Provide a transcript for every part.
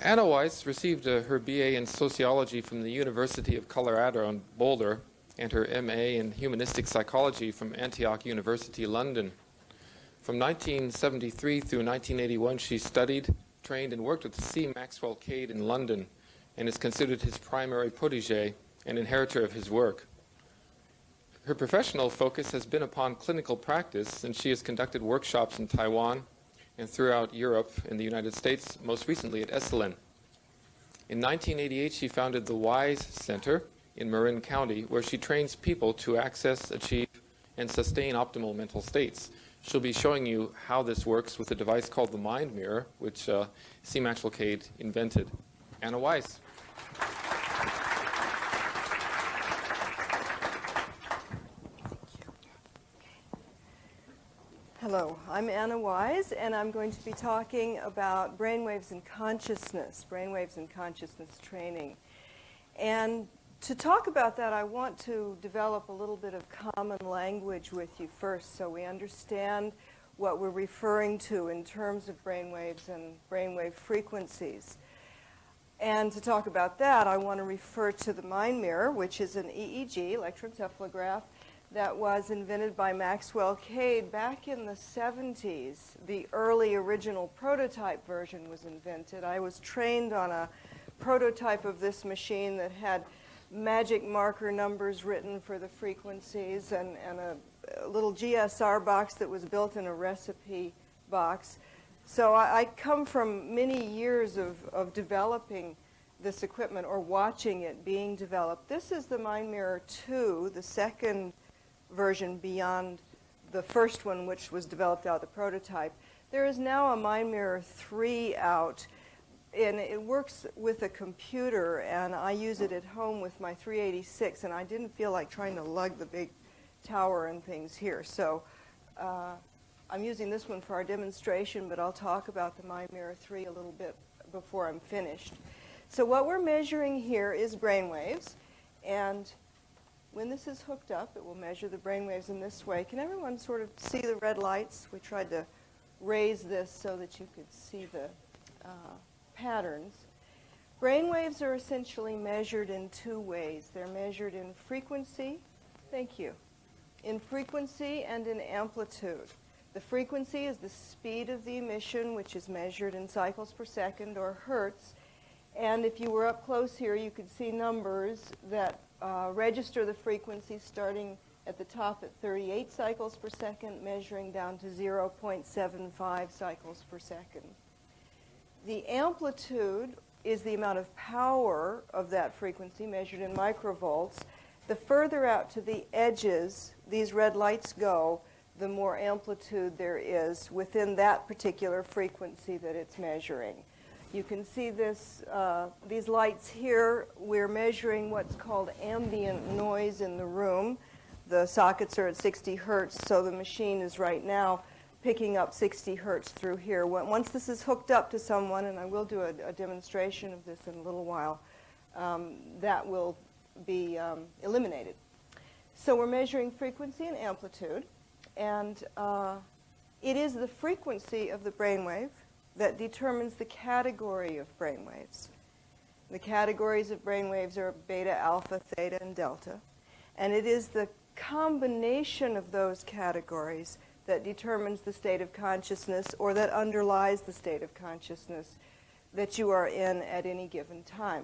Anna Weiss received her BA in sociology from the University of Colorado in Boulder and her MA in humanistic psychology from Antioch University, London. From 1973 through 1981, she studied, trained, and worked with C. Maxwell Cade in London and is considered his primary protege and inheritor of his work. Her professional focus has been upon clinical practice, and she has conducted workshops in Taiwan and throughout Europe and the United States, most recently at Esalen. In 1988, she founded the WISE Center in Marin County, where she trains people to access, achieve, and sustain optimal mental states. She'll be showing you how this works with a device called the Mind Mirror, which C. Maxwell Cade invented. Anna Weiss. Hello, I'm Anna Weiss, and I'm going to be talking about brainwaves and consciousness training. And to talk about that, I want to develop a little bit of common language with you first so we understand what we're referring to in terms of brainwaves and brainwave frequencies. And to talk about that, I want to refer to the Mind Mirror, which is an EEG, electroencephalograph, that was invented by Maxwell Cade back in the 70s. The early original prototype version was invented. I was trained on a prototype of this machine that had magic marker numbers written for the frequencies and a little GSR box that was built in a recipe box. So I come from many years of developing this equipment or watching it being developed. This is the Mind Mirror 2, the second version beyond the first one, which was developed out of the prototype. There is now a Mind Mirror 3 out, and it works with a computer, and I use it at home with my 386, and I didn't feel like trying to lug the big tower and things here. So I'm using this one for our demonstration, but I'll talk about the Mind Mirror 3 a little bit before I'm finished. So what we're measuring here is brainwaves, and when this is hooked up, it will measure the brainwaves in this way. Can everyone sort of see the red lights? We tried to raise this so that you could see the patterns. Brainwaves are essentially measured in two ways. They're measured in frequency, thank you, in frequency and in amplitude. The frequency is the speed of the emission, which is measured in cycles per second or hertz. And if you were up close here, you could see numbers that register the frequency starting at the top at 38 cycles per second, measuring down to 0.75 cycles per second. The amplitude is the amount of power of that frequency measured in microvolts. The further out to the edges these red lights go, the more amplitude there is within that particular frequency that it's measuring. You can see this, these lights here. We're measuring what's called ambient noise in the room. The sockets are at 60 hertz, so the machine is right now picking up 60 hertz through here. Once this is hooked up to someone, and I will do a demonstration of this in a little while, that will be eliminated. So we're measuring frequency and amplitude, and it is the frequency of the brainwave that determines the category of brainwaves. The categories of brainwaves are beta, alpha, theta, and delta. And it is the combination of those categories that determines the state of consciousness or that underlies the state of consciousness that you are in at any given time.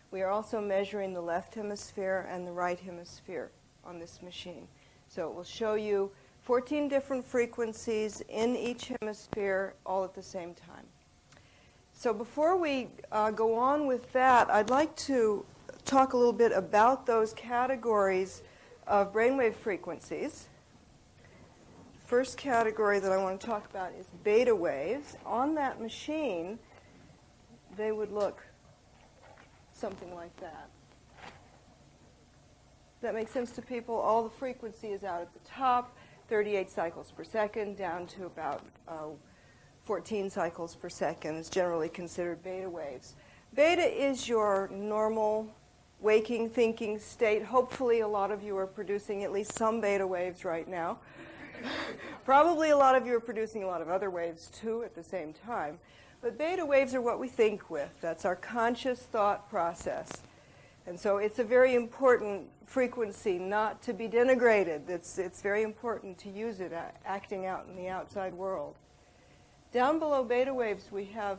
We are also measuring the left hemisphere and the right hemisphere on this machine. So it will show you 14 different frequencies in each hemisphere all at the same time. So before we go on with that, I'd like to talk a little bit about those categories of brainwave frequencies. First category that I want to talk about is beta waves. On that machine, they would look something like that. That makes sense to people. All the frequency is out at the top, 38 cycles per second, down to about 14 cycles per second is generally considered beta waves. Beta is your normal waking, thinking state. Hopefully a lot of you are producing at least some beta waves right now. Probably a lot of you are producing a lot of other waves too at the same time. But beta waves are what we think with. That's our conscious thought process. And so it's a very important frequency not to be denigrated. It's very important to use it acting out in the outside world. Down below beta waves, we have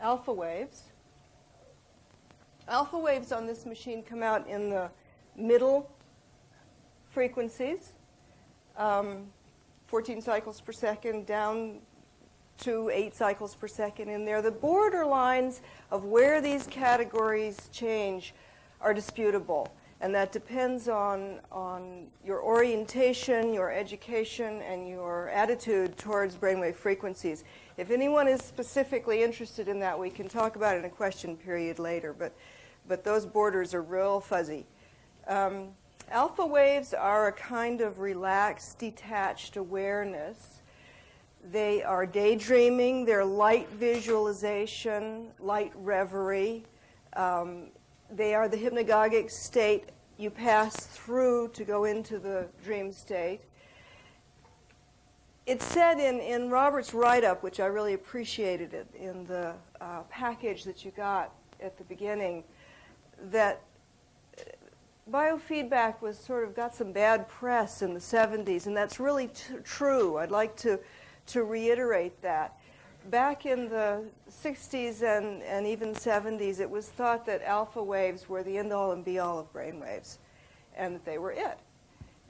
alpha waves. Alpha waves on this machine come out in the middle frequencies, 14 cycles per second down to 8 cycles per second in there. The border lines of where these categories change are disputable, and that depends on your orientation, your education, and your attitude towards brainwave frequencies. If anyone is specifically interested in that, we can talk about it in a question period later, but those borders are real fuzzy. Alpha waves are a kind of relaxed, detached awareness. They are daydreaming, they're light visualization, light reverie. They are the hypnagogic state you pass through to go into the dream state. It's said in Robert's write-up, which I really appreciated it, in the package that you got at the beginning, that biofeedback was sort of got some bad press in the 70s, and that's really true. I'd like to reiterate that. Back in the 60s and even 70s, it was thought that alpha waves were the end-all and be-all of brain waves, and that they were it.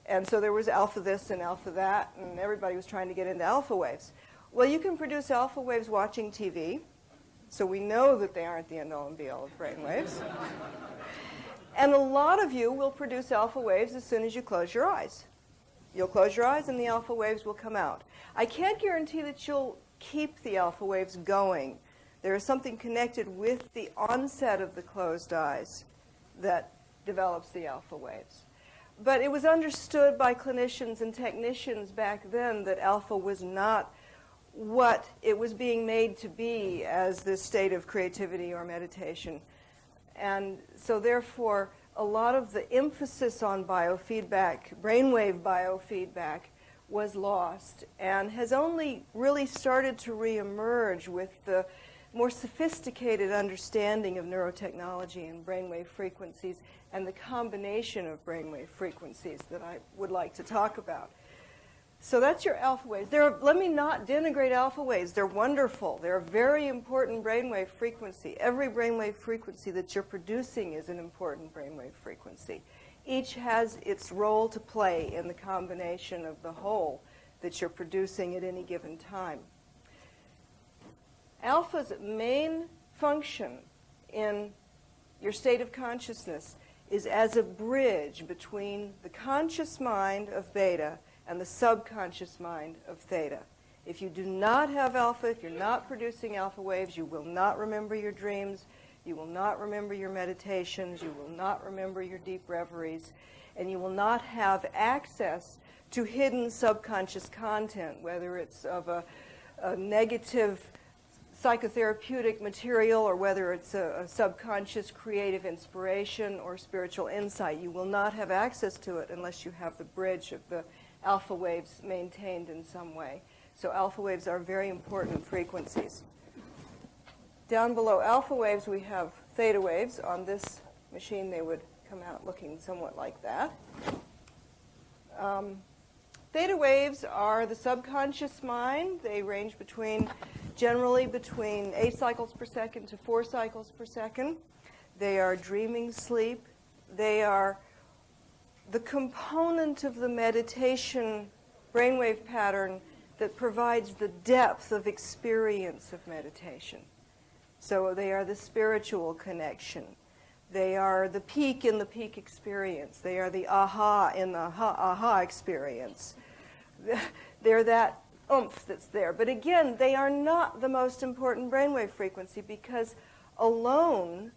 And so there was alpha this and alpha that, and everybody was trying to get into alpha waves. Well, you can produce alpha waves watching TV, so we know that they aren't the end-all and be-all of brain waves. And a lot of you will produce alpha waves as soon as you close your eyes. You'll close your eyes and the alpha waves will come out. I can't guarantee that you'll keep the alpha waves going. There is something connected with the onset of the closed eyes that develops the alpha waves. But it was understood by clinicians and technicians back then that alpha was not what it was being made to be as this state of creativity or meditation. And so therefore, a lot of the emphasis on biofeedback, brainwave biofeedback, was lost and has only really started to reemerge with the more sophisticated understanding of neurotechnology and brainwave frequencies and the combination of brainwave frequencies that I would like to talk about. So that's your alpha waves. Let me not denigrate alpha waves. They're wonderful. They're a very important brainwave frequency. Every brainwave frequency that you're producing is an important brainwave frequency. Each has its role to play in the combination of the whole that you're producing at any given time. Alpha's main function in your state of consciousness is as a bridge between the conscious mind of beta and the subconscious mind of theta. If you do not have alpha, if you're not producing alpha waves, you will not remember your dreams, you will not remember your meditations, you will not remember your deep reveries, and you will not have access to hidden subconscious content, whether it's of a negative psychotherapeutic material or whether it's a subconscious creative inspiration or spiritual insight. You will not have access to it unless you have the bridge of the alpha waves maintained in some way. So alpha waves are very important frequencies. Down below alpha waves, we have theta waves. On this machine, they would come out looking somewhat like that. Theta waves are the subconscious mind. They range generally between 8 cycles per second to 4 cycles per second. They are dreaming sleep. They are the component of the meditation brainwave pattern that provides the depth of experience of meditation. So they are the spiritual connection. They are the peak in the peak experience. They are the aha in the aha experience. They're that oomph that's there. But again, they are not the most important brainwave frequency because alone,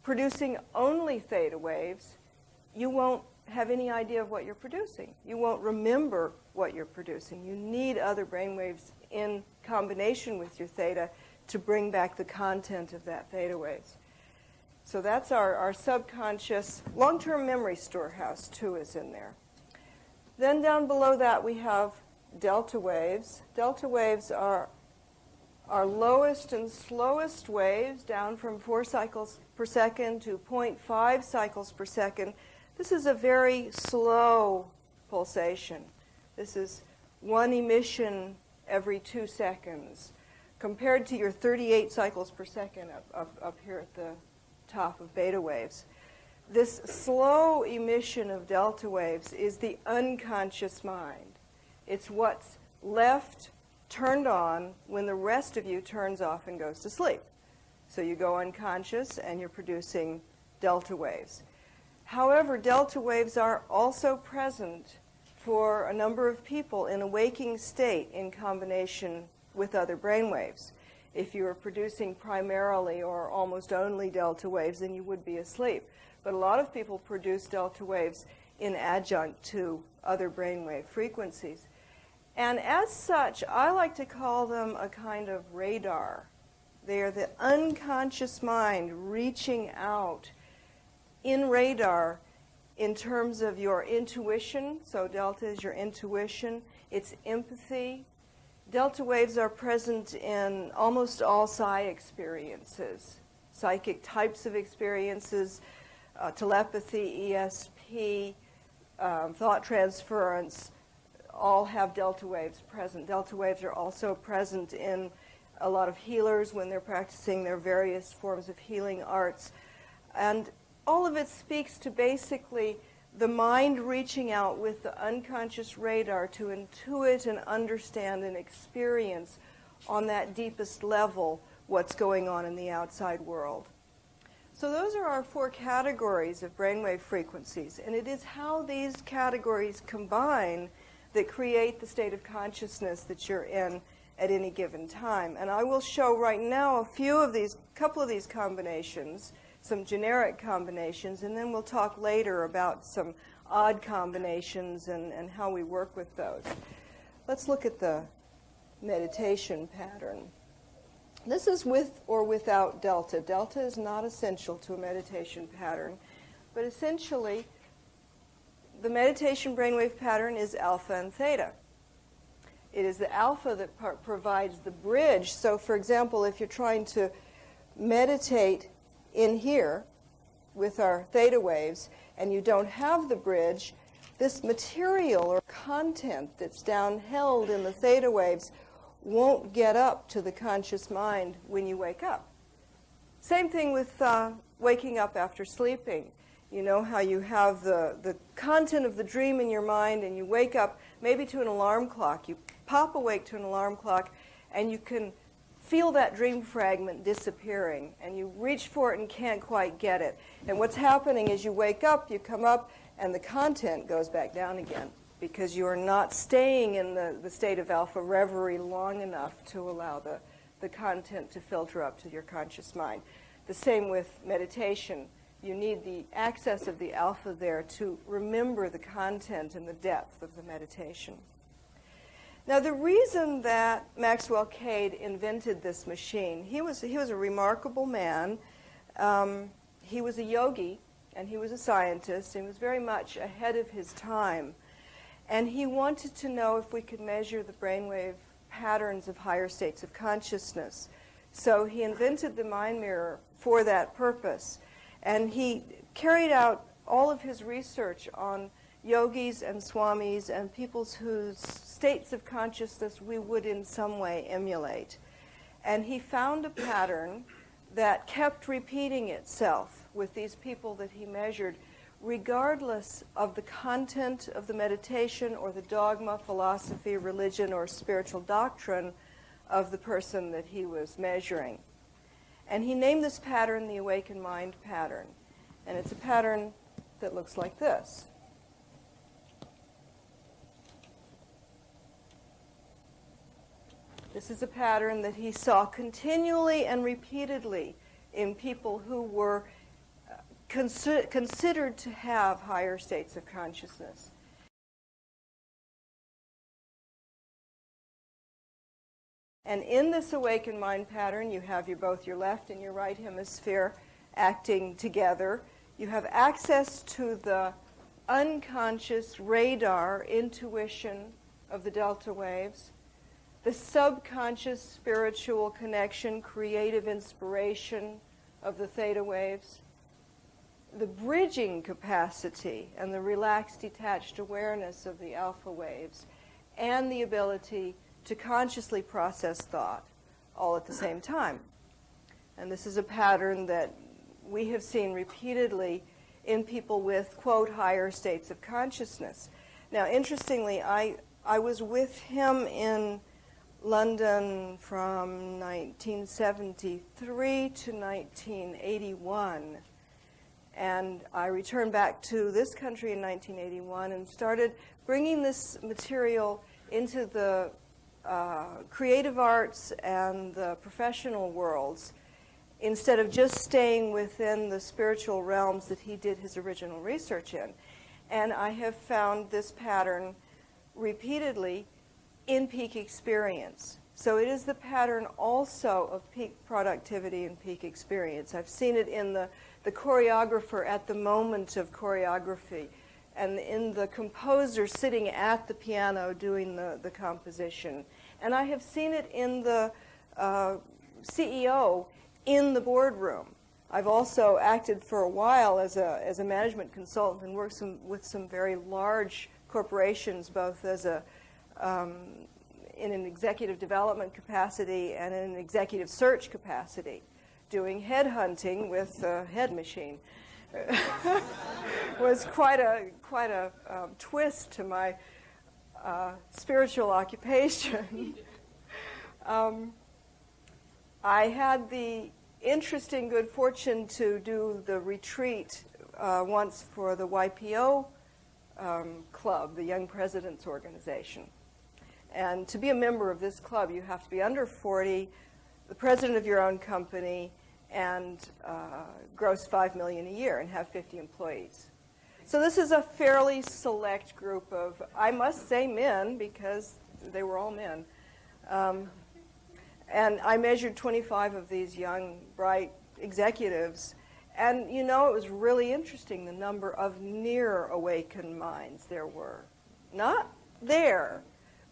producing only theta waves, you won't have any idea of what you're producing. You won't remember what you're producing. You need other brainwaves in combination with your theta to bring back the content of that theta waves. So that's our subconscious. Long-term memory storehouse, too, is in there. Then down below that we have delta waves. Delta waves are our lowest and slowest waves, down from 4 cycles per second to 0.5 cycles per second. This is a very slow pulsation. This is one emission every 2 seconds, compared to your 38 cycles per second up here at the top of beta waves. This slow emission of delta waves is the unconscious mind. It's what's left turned on when the rest of you turns off and goes to sleep. So you go unconscious and you're producing delta waves. However, delta waves are also present for a number of people in a waking state in combination with other brain waves. If you are producing primarily or almost only delta waves, then you would be asleep. But a lot of people produce delta waves in adjunct to other brainwave frequencies. And as such, I like to call them a kind of radar. They are the unconscious mind reaching out in radar in terms of your intuition. So delta is your intuition. It's empathy. Delta waves are present in almost all psi experiences, psychic types of experiences, telepathy, ESP, thought transference, all have delta waves present. Delta waves are also present in a lot of healers when they're practicing their various forms of healing arts. And all of it speaks to basically the mind reaching out with the unconscious radar to intuit and understand and experience on that deepest level what's going on in the outside world. So those are our 4 categories of brainwave frequencies, and it is how these categories combine that create the state of consciousness that you're in at any given time. And I will show right now a couple of these combinations, some generic combinations, and then we'll talk later about some odd combinations and how we work with those. Let's look at the meditation pattern. This is with or without delta. Delta is not essential to a meditation pattern, but essentially the meditation brainwave pattern is alpha and theta. It is the alpha that provides the bridge. So, for example, if you're trying to meditate in here with our theta waves and you don't have the bridge, this material or content that's down held in the theta waves won't get up to the conscious mind when you wake up. Same thing with waking up after sleeping. You know how you have the content of the dream in your mind and you wake up maybe to an alarm clock. You pop awake to an alarm clock and you can feel that dream fragment disappearing and you reach for it and can't quite get it. And what's happening is you wake up, you come up, and the content goes back down again because you are not staying in the state of alpha reverie long enough to allow the content to filter up to your conscious mind. The same with meditation. You need the access of the alpha there to remember the content and the depth of the meditation. Now, the reason that Maxwell Cade invented this machine, he was a remarkable man. He was a yogi, and he was a scientist, and he was very much ahead of his time. And he wanted to know if we could measure the brainwave patterns of higher states of consciousness. So he invented the mind mirror for that purpose. And he carried out all of his research on yogis and swamis and people whose states of consciousness we would in some way emulate. And he found a pattern that kept repeating itself with these people that he measured, regardless of the content of the meditation or the dogma, philosophy, religion, or spiritual doctrine of the person that he was measuring. And he named this pattern the awakened mind pattern. And it's a pattern that looks like this. This is a pattern that he saw continually and repeatedly in people who were considered to have higher states of consciousness. And in this awakened mind pattern, you have both your left and your right hemisphere acting together. You have access to the unconscious radar intuition of the delta waves. the subconscious spiritual connection, creative inspiration of the theta waves, the bridging capacity and the relaxed, detached awareness of the alpha waves, and the ability to consciously process thought all at the same time. And this is a pattern that we have seen repeatedly in people with, quote, higher states of consciousness. Now, interestingly, I was with him in London from 1973 to 1981. And I returned back to this country in 1981 and started bringing this material into the creative arts and the professional worlds instead of just staying within the spiritual realms that he did his original research in. And I have found this pattern repeatedly in peak experience. So it is the pattern also of peak productivity and peak experience. I've seen it in the choreographer at the moment of choreography and in the composer sitting at the piano doing the composition. And I have seen it in the CEO in the boardroom. I've also acted for a while as a management consultant and worked with some very large corporations, both as in an executive development capacity and in an executive search capacity, doing headhunting with a head machine. Was quite a twist to my spiritual occupation. I had the interesting good fortune to do the retreat once for the YPO club, the Young Presidents Organization. And to be a member of this club, you have to be under 40, the president of your own company, and gross $5 million a year and have 50 employees. So this is a fairly select group of, I must say, men, because they were all men. And I measured 25 of these young, bright executives. And, you know, it was really interesting the number of near-awakened minds there were. Not there,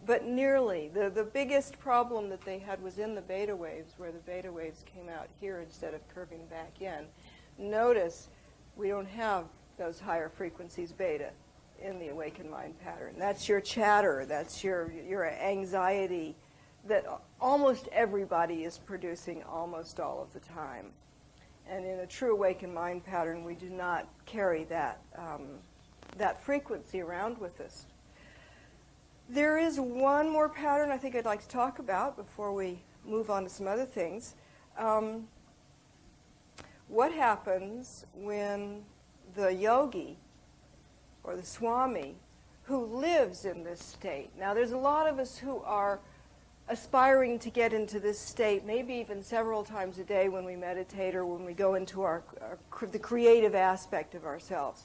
but nearly. The biggest problem that they had was in the beta waves, where the beta waves came out here instead of curving back in. Notice we don't have those higher frequencies beta in the awakened mind pattern. That's your chatter. That's your anxiety that almost everybody is producing almost all of the time. And in a true awakened mind pattern, we do not carry that frequency around with us. There is one more pattern I think I'd like to talk about before we move on to some other things. What happens when the yogi or the swami who lives in this state? Now, there's a lot of us who are aspiring to get into this state, maybe even several times a day when we meditate or when we go into the creative aspect of ourselves.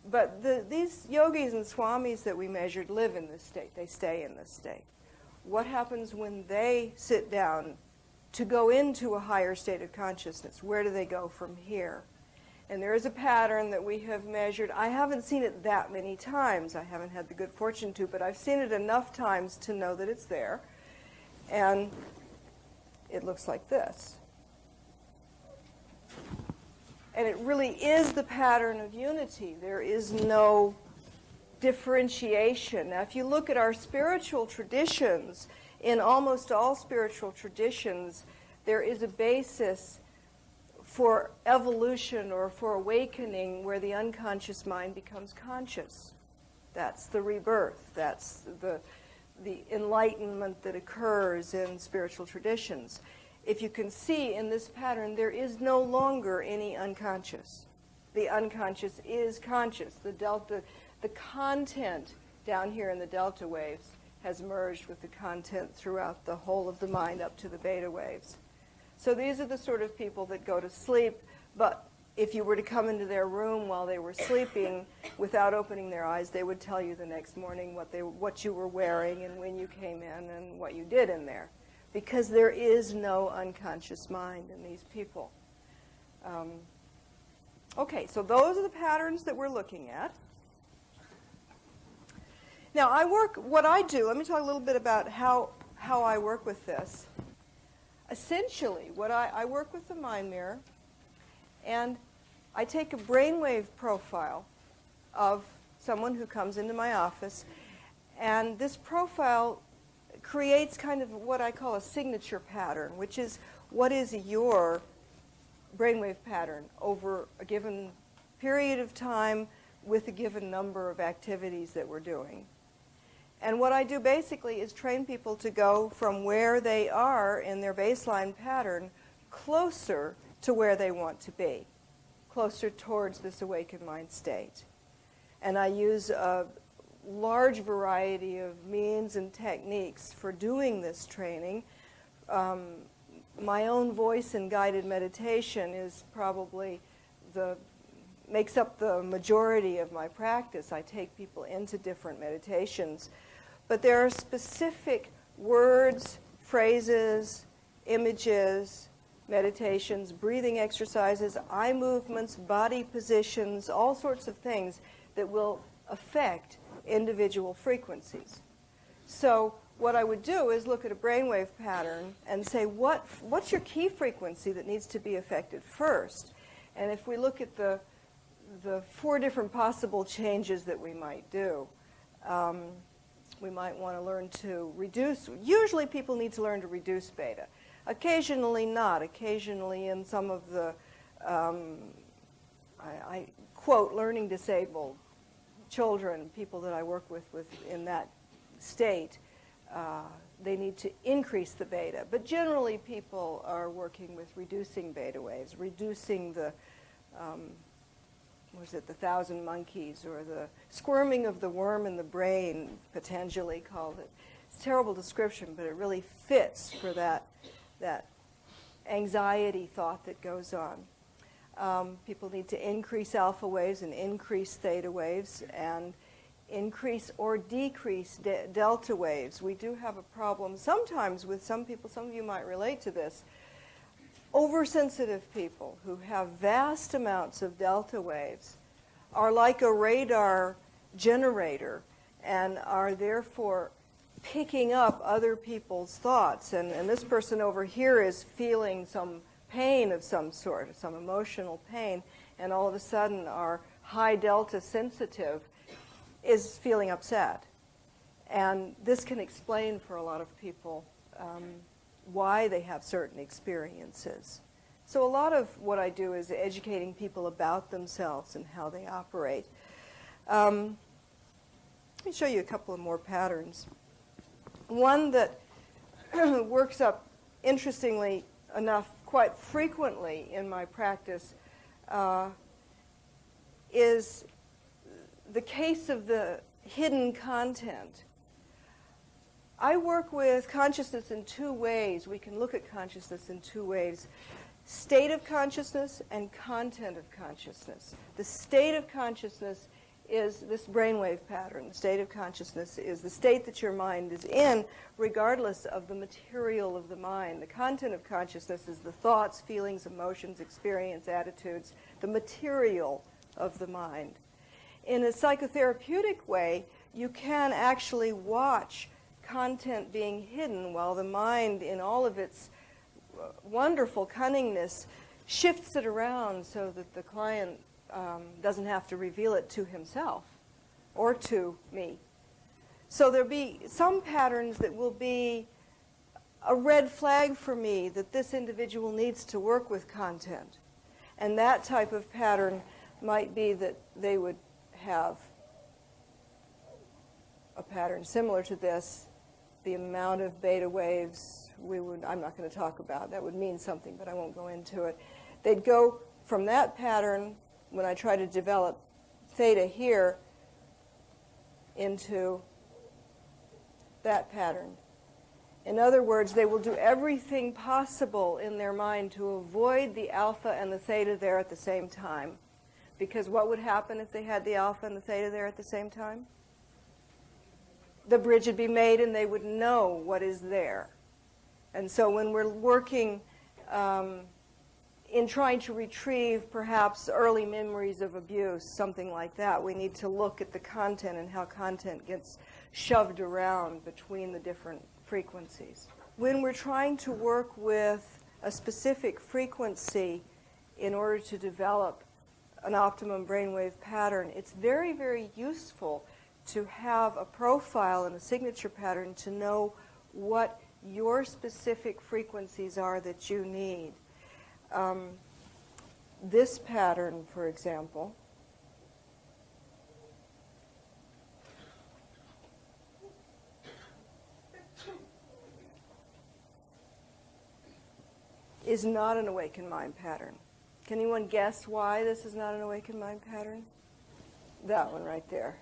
But these yogis and swamis that we measured live in this state. They stay in this state. What happens when they sit down to go into a higher state of consciousness? Where do they go from here? And there is a pattern that we have measured. I haven't seen it that many times. I haven't had the good fortune to, but I've seen it enough times to know that it's there. And it looks like this. And it really is the pattern of unity. There is no differentiation. Now, if you look at our spiritual traditions, in almost all spiritual traditions, there is a basis for evolution or for awakening where the unconscious mind becomes conscious. That's the rebirth. That's the enlightenment that occurs in spiritual traditions. If you can see in this pattern, there is no longer any unconscious. The unconscious is conscious. The content down here in the delta waves has merged with the content throughout the whole of the mind up to the beta waves. So these are the sort of people that go to sleep, but if you were to come into their room while they were sleeping without opening their eyes, they would tell you the next morning what you were wearing and when you came in and what you did in there. Because there is no unconscious mind in these people. Okay, so those are the patterns that we're looking at. Now, what I do, let me talk a little bit about how how I work with this. Essentially, I work with the mind mirror, and I take a brainwave profile of someone who comes into my office, and this profile creates kind of what I call a signature pattern, which is what is your brainwave pattern over a given period of time with a given number of activities that we're doing. And what I do basically is train people to go from where they are in their baseline pattern closer to where they want to be, closer towards this awakened mind state. And I use a large variety of means and techniques for doing this training. My own voice and guided meditation is probably makes up the majority of my practice. I take people into different meditations. But there are specific words, phrases, images, meditations, breathing exercises, eye movements, body positions, all sorts of things that will affect individual frequencies. So what I would do is look at a brainwave pattern and say, what's your key frequency that needs to be affected first? And if we look at the 4 different possible changes that we might do, we might want to learn to reduce. Usually people need to learn to reduce beta. Occasionally not. Occasionally in some of the, I quote, learning disabled children, people that I work with in that state, they need to increase the beta. But generally people are working with reducing beta waves, reducing the, was it the 1,000 monkeys or the squirming of the worm in the brain, Patanjali called it. It's a terrible description, but it really fits for that anxiety thought that goes on. People need to increase alpha waves and increase theta waves and increase or decrease delta waves. We do have a problem sometimes with some people, some of you might relate to this, oversensitive people who have vast amounts of delta waves are like a radar generator and are therefore picking up other people's thoughts. And this person over here is feeling some pain of some sort, some emotional pain, and all of a sudden our high delta sensitive is feeling upset. And this can explain for a lot of people why they have certain experiences. So a lot of what I do is educating people about themselves and how they operate. Let me show you a couple of more patterns. One that works up, interestingly enough, quite frequently in my practice is the case of the hidden content. I work with consciousness in 2 ways. We can look at consciousness in 2 ways. State of consciousness and content of consciousness. The state of consciousness is this brainwave pattern. The state of consciousness is the state that your mind is in, regardless of the material of the mind. The content of consciousness is the thoughts, feelings, emotions, experience, attitudes, the material of the mind. In a psychotherapeutic way, you can actually watch content being hidden while the mind, in all of its wonderful cunningness, shifts it around so that the client doesn't have to reveal it to himself or to me. So there'll be some patterns that will be a red flag for me that this individual needs to work with content. And that type of pattern might be that they would have a pattern similar to this. The amount of beta waves I'm not going to talk about. That would mean something, but I won't go into it. They'd go from that pattern, when I try to develop theta here, into that pattern. In other words, they will do everything possible in their mind to avoid the alpha and the theta there at the same time. Because what would happen if they had the alpha and the theta there at the same time? The bridge would be made and they would know what is there. And so when we're working in trying to retrieve perhaps early memories of abuse, something like that, we need to look at the content and how content gets shoved around between the different frequencies. When we're trying to work with a specific frequency in order to develop an optimum brainwave pattern, it's very, very useful to have a profile and a signature pattern to know what your specific frequencies are that you need. This pattern, for example, is not an awakened mind pattern. Can anyone guess why this is not an awakened mind pattern? That one right there.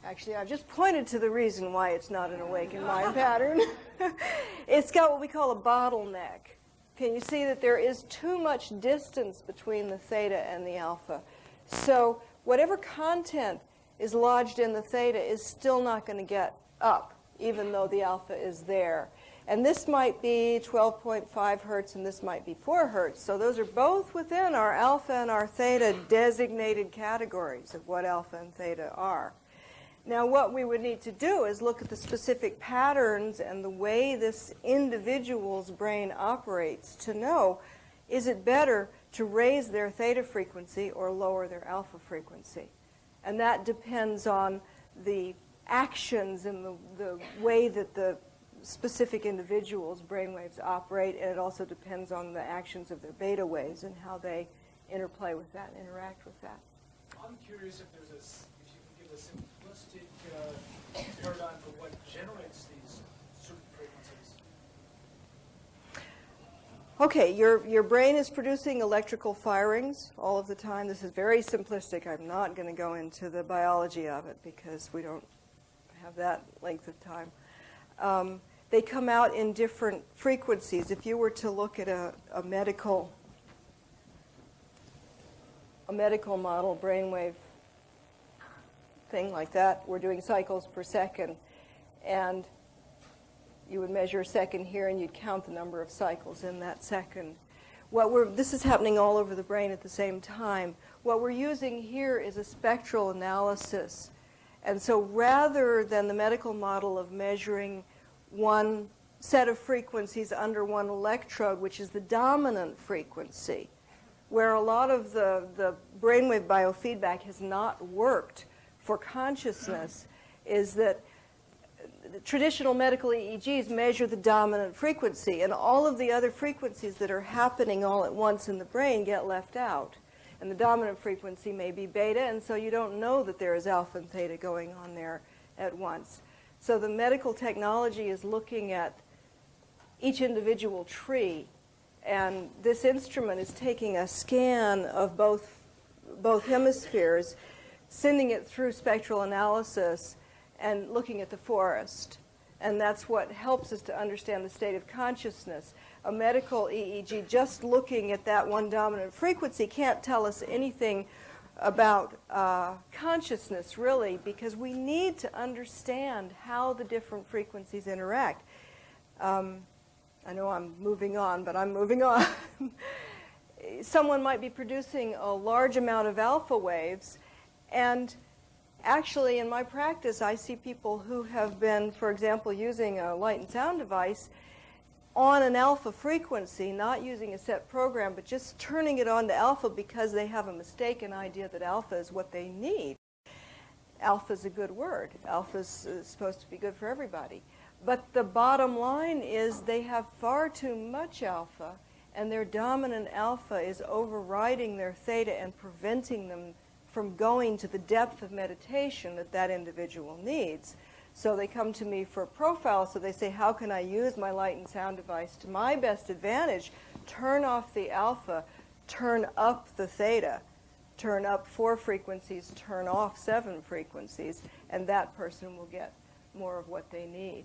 Actually, I've just pointed to the reason why it's not an awakened mind pattern. It's got what we call a bottleneck. Can you see that there is too much distance between the theta and the alpha? So whatever content is lodged in the theta is still not going to get up, even though the alpha is there. And this might be 12.5 hertz, and this might be 4 hertz. So those are both within our alpha and our theta designated categories of what alpha and theta are. Now, what we would need to do is look at the specific patterns and the way this individual's brain operates to know, is it better to raise their theta frequency or lower their alpha frequency? And that depends on the actions and the way that the specific individual's brainwaves operate, and it also depends on the actions of their beta waves and how they interplay with that and interact with that. I'm curious if there's if you can give a simplistic paradigm for what generates these certain frequencies. Okay, your brain is producing electrical firings all of the time. This is very simplistic. I'm not going to go into the biology of it because we don't have that length of time. They come out in different frequencies. If you were to look at a medical model brainwave thing like that, we're doing cycles per second, and you would measure a second here, and you'd count the number of cycles in that second. This is happening all over the brain at the same time. What we're using here is a spectral analysis. And so rather than the medical model of measuring one set of frequencies under one electrode, which is the dominant frequency, where a lot of the brainwave biofeedback has not worked for consciousness, is that traditional medical EEGs measure the dominant frequency, and all of the other frequencies that are happening all at once in the brain get left out. And the dominant frequency may be beta, and so you don't know that there is alpha and theta going on there at once. So the medical technology is looking at each individual tree, and this instrument is taking a scan of both hemispheres, sending it through spectral analysis, and looking at the forest. And that's what helps us to understand the state of consciousness. A medical EEG, just looking at that one dominant frequency, can't tell us anything about consciousness, really, because we need to understand how the different frequencies interact. I know I'm moving on, but I'm moving on. Someone might be producing a large amount of alpha waves, and actually, in my practice, I see people who have been, for example, using a light and sound device on an alpha frequency, not using a set program, but just turning it on to alpha because they have a mistaken idea that alpha is what they need. Alpha is a good word. Alpha is supposed to be good for everybody. But the bottom line is they have far too much alpha, and their dominant alpha is overriding their theta and preventing them from going to the depth of meditation that that individual needs. So they come to me for a profile, so they say, how can I use my light and sound device to my best advantage? Turn off the alpha, turn up the theta, turn up 4 frequencies, turn off 7 frequencies, and that person will get more of what they need.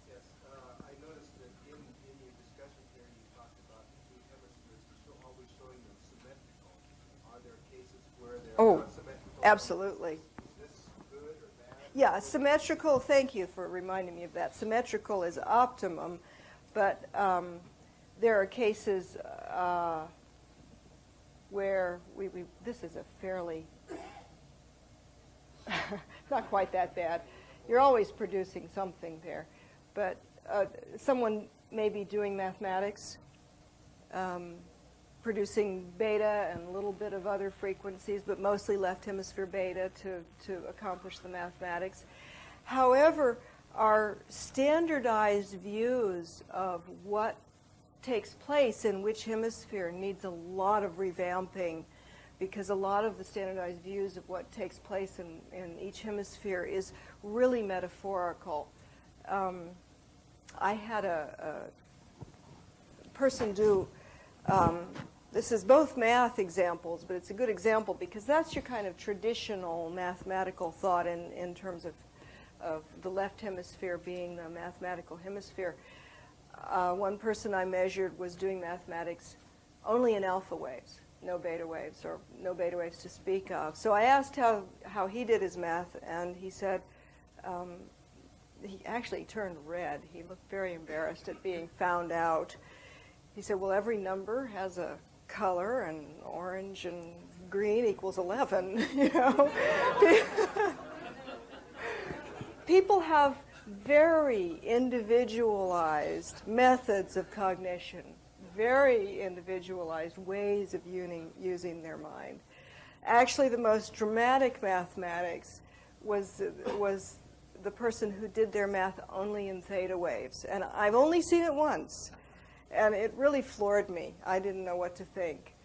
Yes, I noticed that in your discussion here, you talked about the 2 hemispheres, you're still always showing them symmetrical. Are there cases where they're not symmetrical? Absolutely. Yeah, symmetrical, thank you for reminding me of that. Symmetrical is optimum, but there are cases where this is a fairly, not quite that bad. You're always producing something there. But someone may be doing mathematics, producing beta and a little bit of other frequencies, but mostly left hemisphere beta to accomplish the mathematics. However, our standardized views of what takes place in which hemisphere needs a lot of revamping, because a lot of the standardized views of what takes place in each hemisphere is really metaphorical. I had a person do, this is both math examples, but it's a good example because that's your kind of traditional mathematical thought in terms of the left hemisphere being the mathematical hemisphere. One person I measured was doing mathematics only in alpha waves, no beta waves, or no beta waves to speak of. So I asked how he did his math, and he said, he actually turned red. He looked very embarrassed at being found out. He said, well, every number has a color, and orange and green equals 11, you know. People have very individualized methods of cognition, very individualized ways of using their mind. Actually, the most dramatic mathematics was the person who did their math only in theta waves. And I've only seen it once. And it really floored me. I didn't know what to think.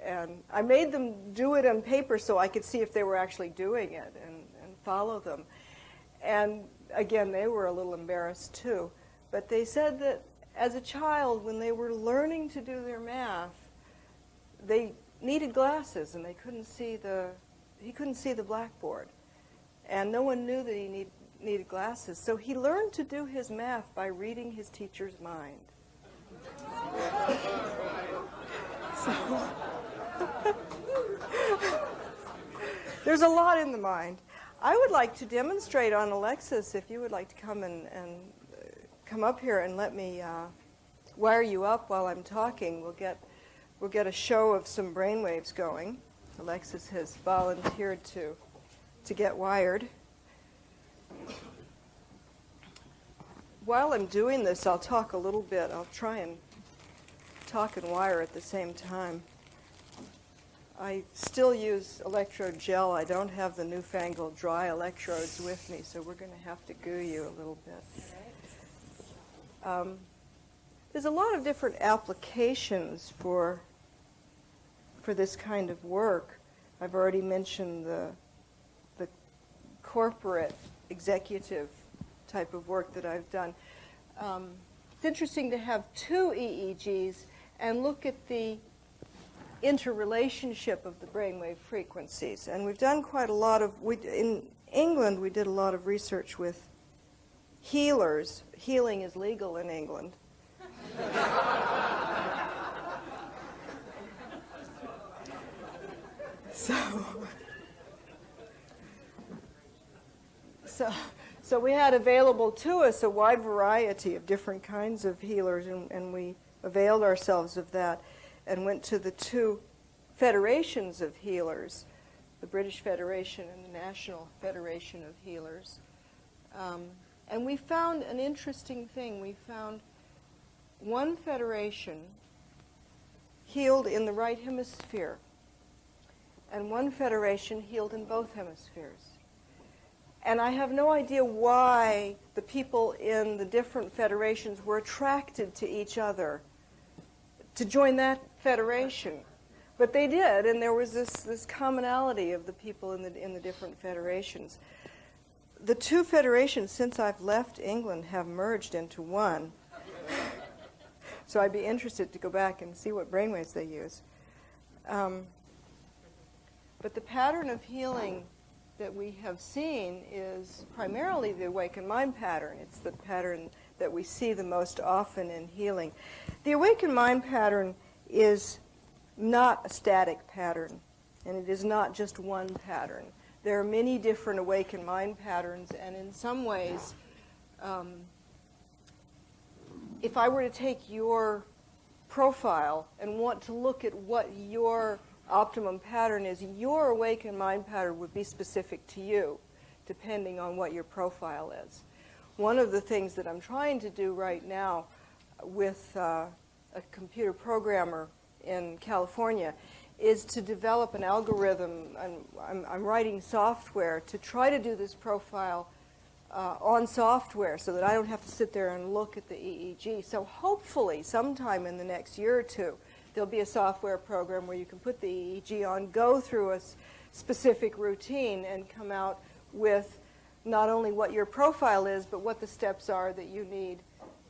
And I made them do it on paper so I could see if they were actually doing it and follow them. And again, they were a little embarrassed too. But they said that as a child, when they were learning to do their math, they needed glasses and he couldn't see the blackboard. And no one knew that he needed glasses. So he learned to do his math by reading his teacher's mind. There's a lot in the mind. I would like to demonstrate on Alexis, if you would like to come and come up here and let me wire you up while I'm talking. We'll get a show of some brainwaves going. Alexis has volunteered to get wired. While I'm doing this, I'll talk a little bit. I'll try and talk and wire at the same time. I still use electrode gel. I don't have the newfangled dry electrodes with me, so we're going to have to goo you a little bit. There's a lot of different applications for this kind of work. I've already mentioned the corporate executive type of work that I've done. It's interesting to have two EEGs and look at the interrelationship of the brainwave frequencies. And we've done quite a lot of, in England we did a lot of research with healers. Healing is legal in England. So we had available to us a wide variety of different kinds of healers, and we availed ourselves of that and went to the two federations of healers, the British Federation and the National Federation of Healers. And we found an interesting thing. We found one federation healed in the right hemisphere, and one federation healed in both hemispheres. And I have no idea why the people in the different federations were attracted to each other to join that federation. But they did, and there was this commonality of the people in the different federations. The two federations, since I've left England, have merged into one. So I'd be interested to go back and see what brainwaves they use. But the pattern of healing that we have seen is primarily the awakened mind pattern. It's the pattern that we see the most often in healing. The awakened mind pattern is not a static pattern, and it is not just one pattern. There are many different awakened mind patterns, and in some ways, if I were to take your profile and want to look at what your optimum pattern is, your awakened mind pattern would be specific to you. depending on what your profile is. One of the things that I'm trying to do right now with a computer programmer in California is to develop an algorithm, and I'm writing software to try to do this profile on software so that I don't have to sit there and look at the EEG. So hopefully sometime in the next year or two, there'll be a software program where you can put the EEG on, go through a specific routine, and come out with not only what your profile is, but what the steps are that you need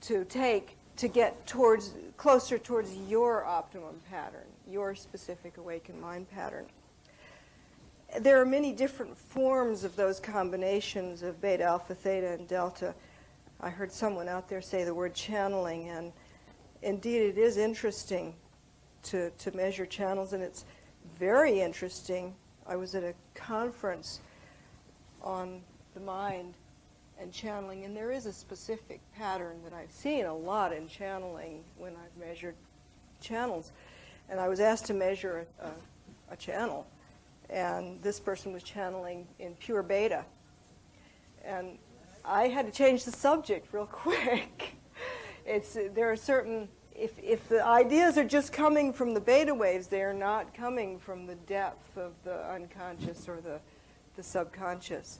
to take to get closer towards your optimum pattern, your specific awakened mind pattern. There are many different forms of those combinations of beta, alpha, theta, and delta. I heard someone out there say the word channeling, and indeed it is interesting to measure channels, and it's very interesting. I was at a conference on the mind and channeling, and there is a specific pattern that I've seen a lot in channeling when I've measured channels. And I was asked to measure a channel, and this person was channeling in pure beta. And I had to change the subject real quick. There are certain, if the ideas are just coming from the beta waves, they are not coming from the depth of the unconscious or the subconscious.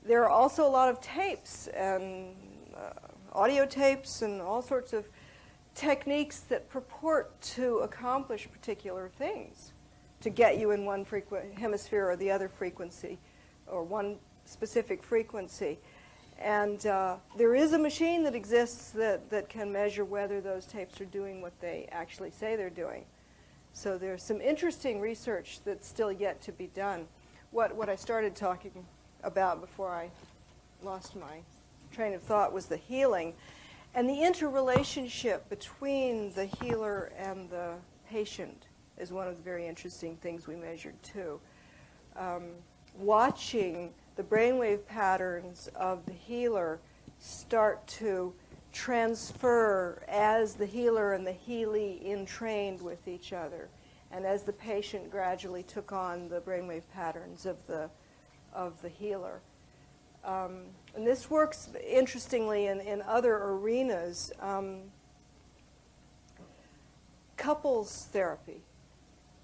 There are also a lot of tapes and audio tapes and all sorts of techniques that purport to accomplish particular things, to get you in one hemisphere or the other frequency, or one specific frequency. And there is a machine that exists that can measure whether those tapes are doing what they actually say they're doing. So there's some interesting research that's still yet to be done. What I started talking about before I lost my train of thought was the healing. And the interrelationship between the healer and the patient is one of the very interesting things we measured too. Watching the brainwave patterns of the healer start to transfer as the healer and the healee entrained with each other, and as the patient gradually took on the brainwave patterns of the healer. And this works interestingly in other arenas. Couples therapy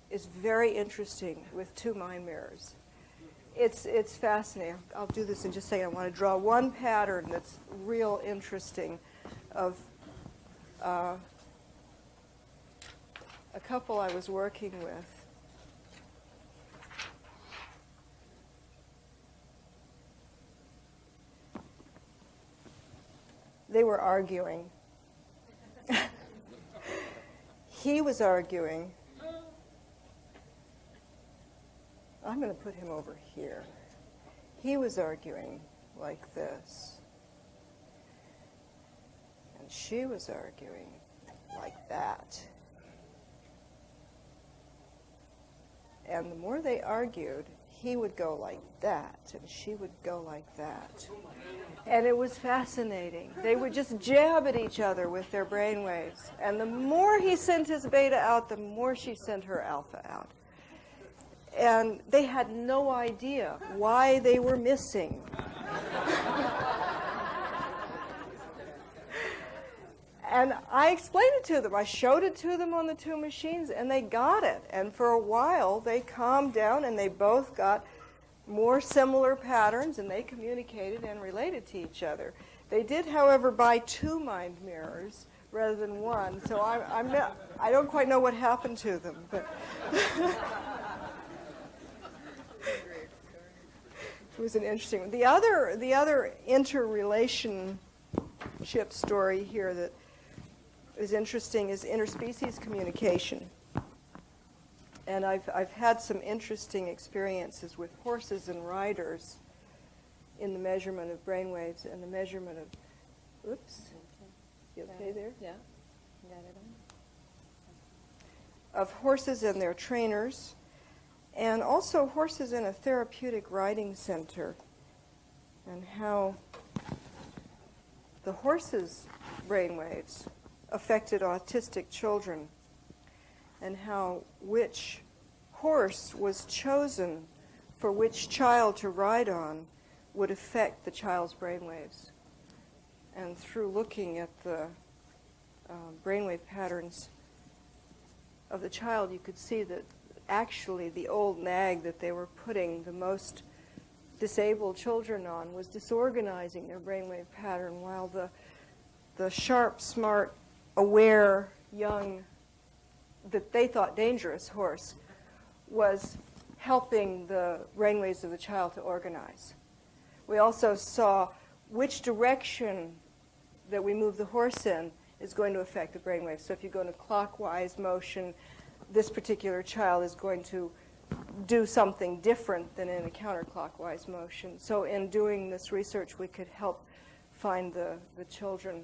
is very interesting with two mind mirrors. It's fascinating. I'll do this in just a second. I want to draw one pattern that's real interesting of a couple I was working with. They were arguing. He was arguing. I'm going to put him over here. He was arguing like this. And she was arguing like that. And the more they argued, he would go like that, and she would go like that. And it was fascinating. They would just jab at each other with their brain waves. And the more he sent his beta out, the more she sent her alpha out. And they had no idea why they were missing. And I explained it to them. I showed it to them on the two machines, and they got it. And for a while, they calmed down, and they both got more similar patterns, and they communicated and related to each other. They did, however, buy two mind mirrors rather than one, so I don't quite know what happened to them. But it was an interesting one. The other interrelationship story here that is interesting is interspecies communication. And I've had some interesting experiences with horses and riders in the measurement of brainwaves and the measurement of, oops, you okay there? Yeah, got it on. Of horses and their trainers, and also horses in a therapeutic riding center, and how the horses' brainwaves affected autistic children, and how which horse was chosen for which child to ride on would affect the child's brainwaves. And through looking at the brainwave patterns of the child, you could see that actually the old nag that they were putting the most disabled children on was disorganizing their brainwave pattern, while the sharp, smart, aware, young, that they thought dangerous horse was helping the brainwaves of the child to organize. We also saw which direction that we move the horse in is going to affect the brainwaves. So if you go in a clockwise motion, this particular child is going to do something different than in a counterclockwise motion. So in doing this research, we could help find the children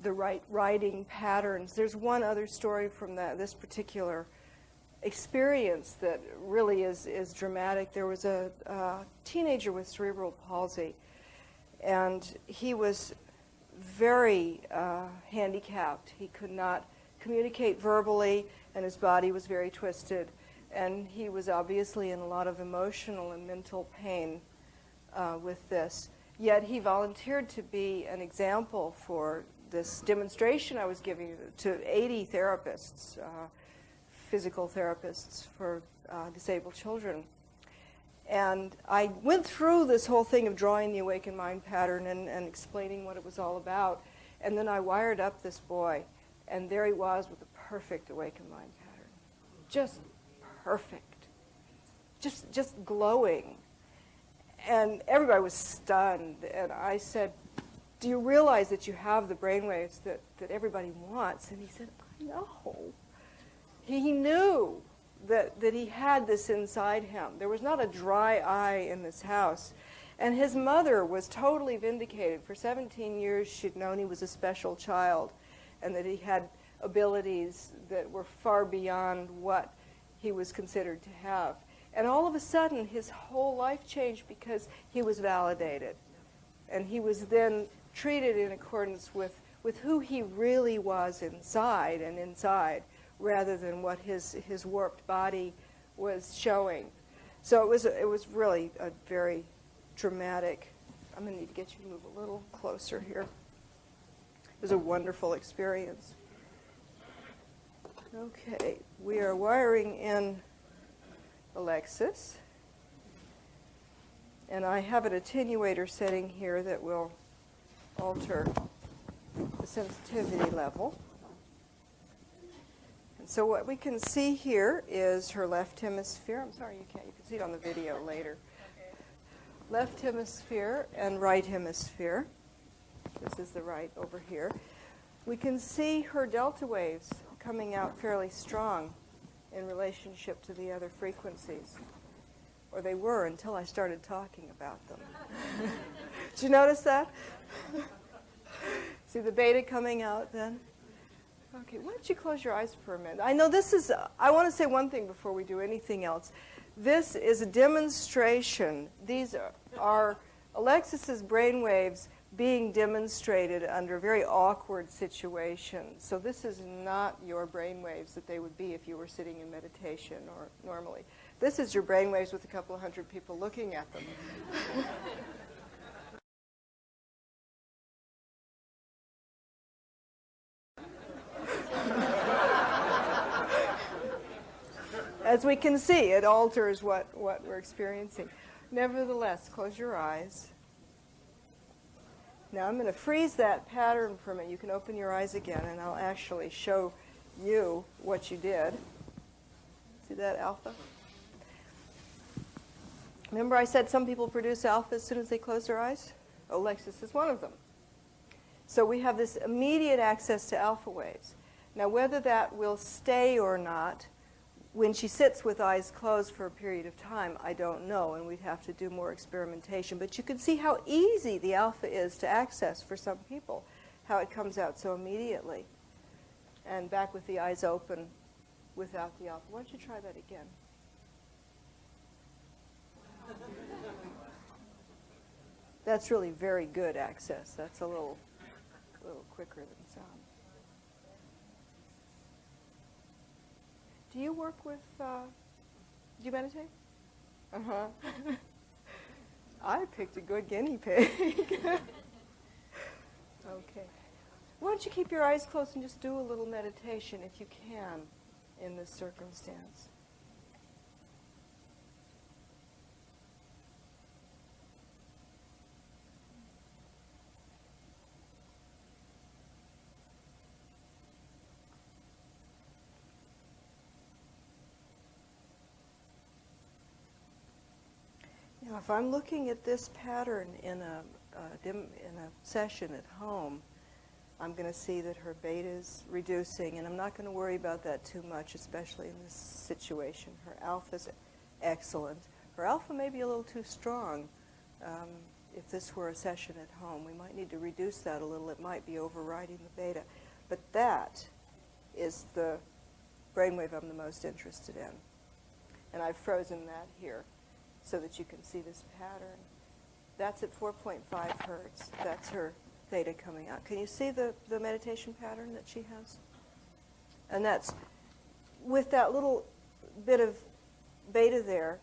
the right riding patterns. There's one other story from this particular experience that really is dramatic. There was a teenager with cerebral palsy, and he was very handicapped. He could not communicate verbally, and his body was very twisted, and he was obviously in a lot of emotional and mental pain with this. Yet he volunteered to be an example for this demonstration I was giving to 80 therapists, physical therapists for disabled children. And I went through this whole thing of drawing the awakened mind pattern and explaining what it was all about. And then I wired up this boy, and there he was with a perfect awakened mind pattern. Just perfect. Just glowing. And everybody was stunned. And I said, do you realize that you have the brainwaves that everybody wants? And he said, I know. He knew that he had this inside him. There was not a dry eye in this house. And his mother was totally vindicated. For 17 years, she'd known he was a special child and that he had abilities that were far beyond what he was considered to have. And all of a sudden, his whole life changed because he was validated. And he was then treated in accordance with who he really was inside, rather than what his warped body was showing. So it was really a very dramatic. I'm going to need to get you to move a little closer here. It was a wonderful experience. Okay, we are wiring in Alexis. And I have an attenuator setting here that will alter the sensitivity level. And so what we can see here is her left hemisphere. I'm sorry, you can't. You can see it on the video later. Okay. Left hemisphere and right hemisphere. This is the right over here. We can see her delta waves coming out fairly strong in relationship to the other frequencies. Or they were until I started talking about them. Did you notice that? See the beta coming out then? Okay, why don't you close your eyes for a minute? I know this is, I want to say one thing before we do anything else. This is a demonstration. These are Alexis's brainwaves being demonstrated under very awkward situations. So this is not your brainwaves that they would be if you were sitting in meditation or normally. This is your brainwaves with a couple of hundred people looking at them. As we can see, it alters what we're experiencing. Nevertheless, close your eyes. Now I'm going to freeze that pattern for a minute. You can open your eyes again, and I'll actually show you what you did. See that alpha? Remember I said some people produce alpha as soon as they close their eyes? Alexis is one of them. So we have this immediate access to alpha waves. Now whether that will stay or not, when she sits with eyes closed for a period of time, I don't know, and we'd have to do more experimentation. But you can see how easy the alpha is to access for some people, how it comes out so immediately. And back with the eyes open without the alpha. Why don't you try that again? That's really very good access. That's a little quicker than sound. Do you work with, do you meditate? Uh-huh. I picked a good guinea pig. Okay. Why don't you keep your eyes closed and just do a little meditation if you can in this circumstance. Now, if I'm looking at this pattern in a session at home, I'm going to see that her beta is reducing, and I'm not going to worry about that too much, especially in this situation. Her alpha is excellent. Her alpha may be a little too strong. If this were a session at home, we might need to reduce that a little. It might be overriding the beta. But that is the brainwave I'm the most interested in. And I've frozen that here so that you can see this pattern. That's at 4.5 hertz. That's her theta coming out. Can you see the meditation pattern that she has? And that's with that little bit of beta there.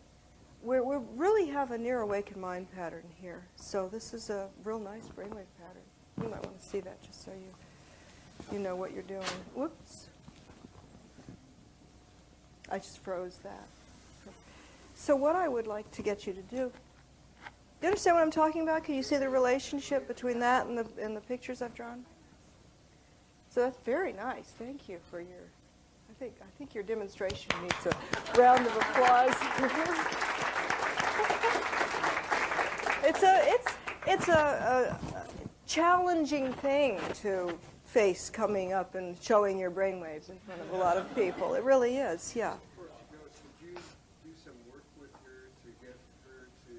We really have a near awakened mind pattern here. So this is a real nice brainwave pattern. You might want to see that just so you know what you're doing. Whoops. I just froze that. So what I would like to get you to do, you understand what I'm talking about? Can you see the relationship between that and the pictures I've drawn? So that's very nice. Thank you for your, I think your demonstration needs a round of applause. It's a challenging thing to face coming up and showing your brainwaves in front of a lot of people. It really is, yeah. Would you do some work with her to get her to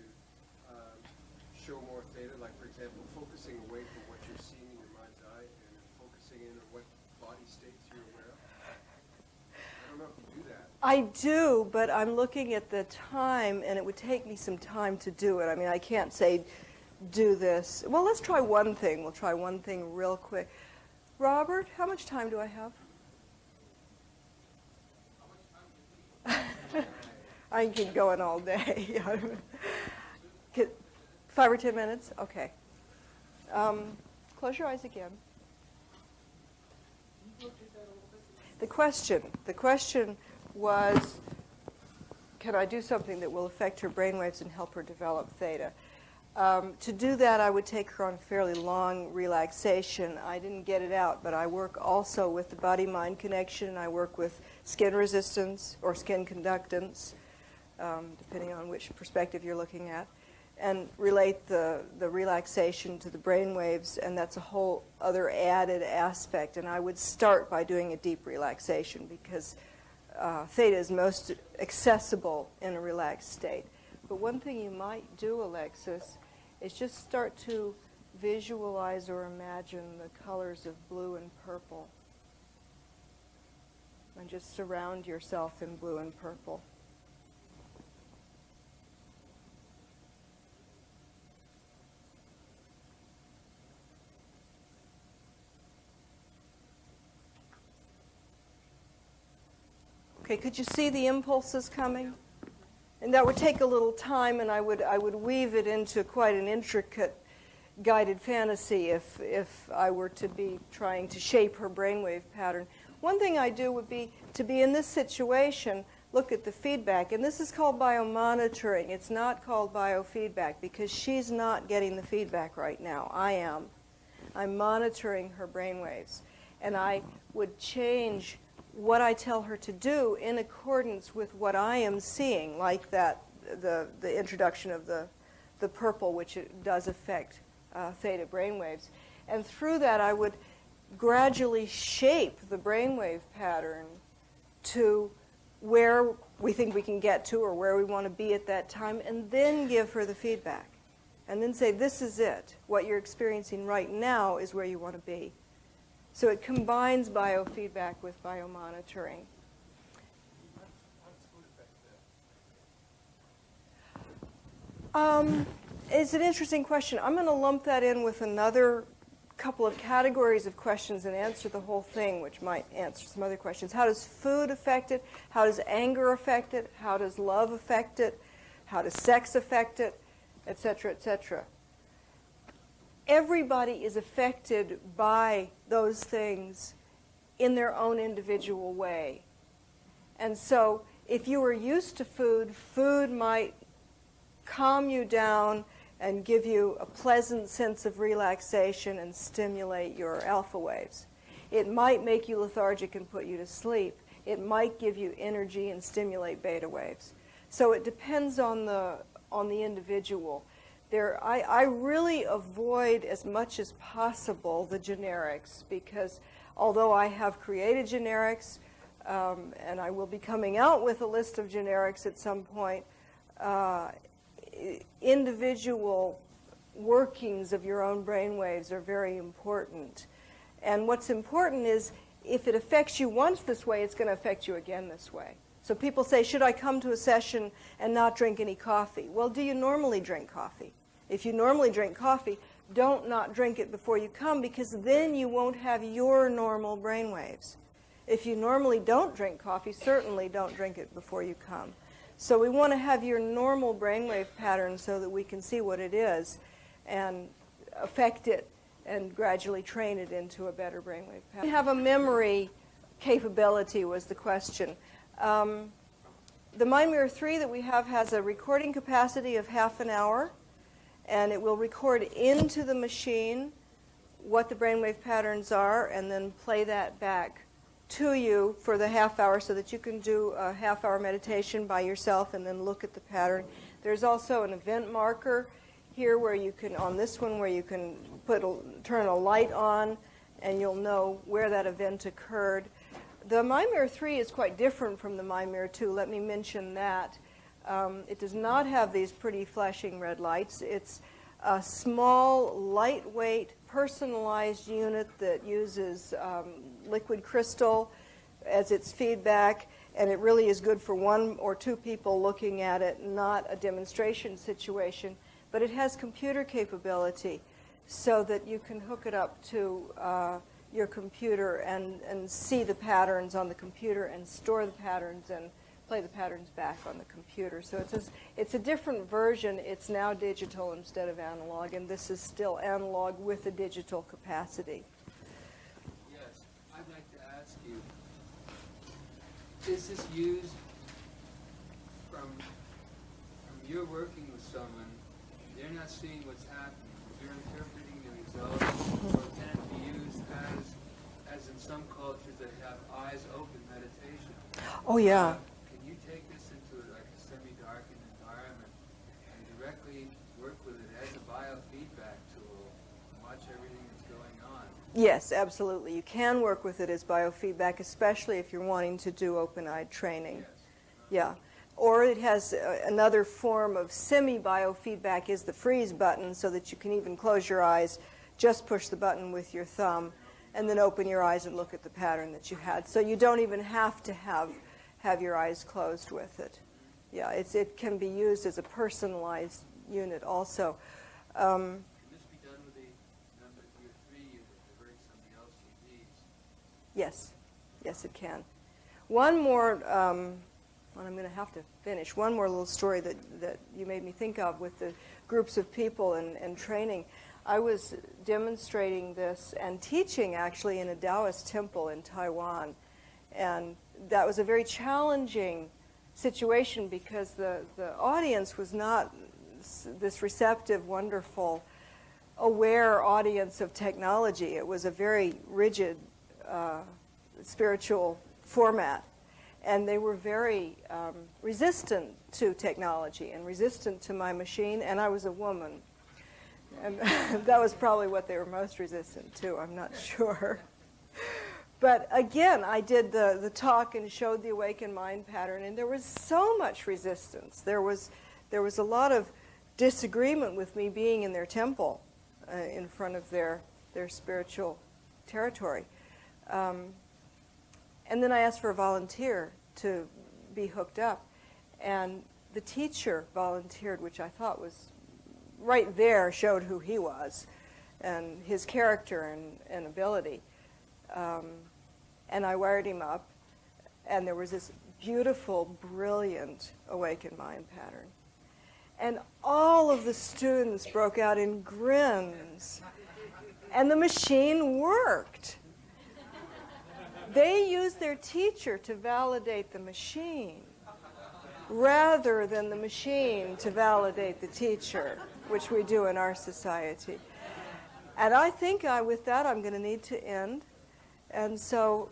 show more theta? Like, for example, focusing away from what you're seeing in your mind's eye and focusing in on what body states you're aware of? I don't know if you do that. I do, but I'm looking at the time, and it would take me some time to do it. I mean, I can't say, do this. Well, let's try one thing. We'll try one thing real quick. Robert, how much time do I have? I can keep going all day. 5 or 10 minutes? Okay. Close your eyes again. The question was, can I do something that will affect her brainwaves and help her develop theta? To do that, I would take her on a fairly long relaxation. I didn't get it out, but I work also with the body-mind connection. I work with skin resistance or skin conductance, depending on which perspective you're looking at, and relate the relaxation to the brain waves, and that's a whole other added aspect. And I would start by doing a deep relaxation because theta is most accessible in a relaxed state. But one thing you might do, Alexis, is just start to visualize or imagine the colors of blue and purple. And just surround yourself in blue and purple. Okay, could you see the impulses coming? And that would take a little time, and I would weave it into quite an intricate guided fantasy if I were to be trying to shape her brainwave pattern. One thing I do would be to be in this situation, look at the feedback. And this is called biomonitoring. It's not called biofeedback because she's not getting the feedback right now. I am. I'm monitoring her brainwaves. And I would change what I tell her to do in accordance with what I am seeing, like that the introduction of the purple, which it does affect theta brainwaves. And through that, I would gradually shape the brainwave pattern to where we think we can get to or where we want to be at that time, and then give her the feedback. And then say, this is it. What you're experiencing right now is where you want to be. So it combines biofeedback with biomonitoring. It's an interesting question. I'm going to lump that in with another couple of categories of questions and answer the whole thing, which might answer some other questions. How does food affect it? How does anger affect it? How does love affect it? how does sex affect it, etc., etc. Everybody is affected by those things in their own individual way. And so if you were used to food, food might calm you down and give you a pleasant sense of relaxation and stimulate your alpha waves. It might make you lethargic and put you to sleep. It might give you energy and stimulate beta waves. So it depends on the individual. I really avoid as much as possible the generics, because although I have created generics, and I will be coming out with a list of generics at some point, individual workings of your own brain waves are very important. And what's important is if it affects you once this way, it's going to affect you again this way. So people say, should I come to a session and not drink any coffee? Well, do you normally drink coffee? If you normally drink coffee, don't not drink it before you come, because then you won't have your normal brain waves. If you normally don't drink coffee, certainly don't drink it before you come. So we want to have your normal brainwave pattern so that we can see what it is and affect it and gradually train it into a better brainwave pattern. Have a memory capability was the question. The MindMirror 3 that we have has a recording capacity of half an hour, and it will record into the machine what the brainwave patterns are and then play that back to you for the half hour so that you can do a half-hour meditation by yourself and then look at the pattern. There's also an event marker here where you can, on this one, where you can turn a light on and you'll know where that event occurred. The MindMirror 3 is quite different from the MindMirror 2. Let me mention that. It does not have these pretty flashing red lights. It's a small, lightweight, personalized unit that uses liquid crystal as its feedback, and it really is good for one or two people looking at it, not a demonstration situation. But it has computer capability so that you can hook it up to your computer and see the patterns on the computer and store the patterns and play the patterns back on the computer. So it's a different version. It's now digital instead of analog, and this is still analog with a digital capacity. Yes, I'd like to ask you, is this used from you're working with someone, they're not seeing what's happening, you're interpreting the results, or can it be used as in some cultures that have eyes open meditation? Oh, yeah. Can you take this into like a semi-darkened environment and directly work with it as a biofeedback tool and watch everything that's going on? Yes, absolutely. You can work with it as biofeedback, especially if you're wanting to do open-eyed training. Yes. Yeah. Or it has another form of semi-biofeedback is the freeze button, so that you can even close your eyes, just push the button with your thumb, and then open your eyes and look at the pattern that you had. So you don't even have to have your eyes closed with it. Yeah, it can be used as a personalized unit also. Can this be done with the number 3 unit to break some of the LCDs? Yes. Yes, it can. One more, well, I'm going to have to finish. One more little story that you made me think of with the groups of people and training. I was demonstrating this and teaching actually in a Taoist temple in Taiwan. And that was a very challenging situation because the audience was not this receptive, wonderful, aware audience of technology. It was a very rigid spiritual format. And they were very resistant to technology and resistant to my machine, and I was a woman. And that was probably what they were most resistant to, I'm not sure. But again, I did the talk and showed the awakened mind pattern, and there was so much resistance. There was a lot of disagreement with me being in their temple in front of their spiritual territory. And then I asked for a volunteer to be hooked up. And the teacher volunteered, which I thought was right there, showed who he was and his character and ability. And I wired him up, and there was this beautiful, brilliant awakened mind pattern. And all of the students broke out in grins. And the machine worked. They used their teacher to validate the machine rather than the machine to validate the teacher, which we do in our society. And I think with that I'm going to need to end. And so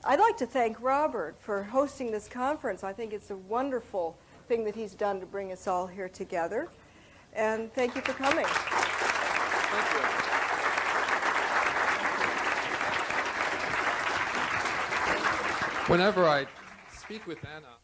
I'd like to thank Robert for hosting this conference. I think it's a wonderful thing that he's done to bring us all here together. And thank you for coming. Thank you. Whenever I speak with Anna,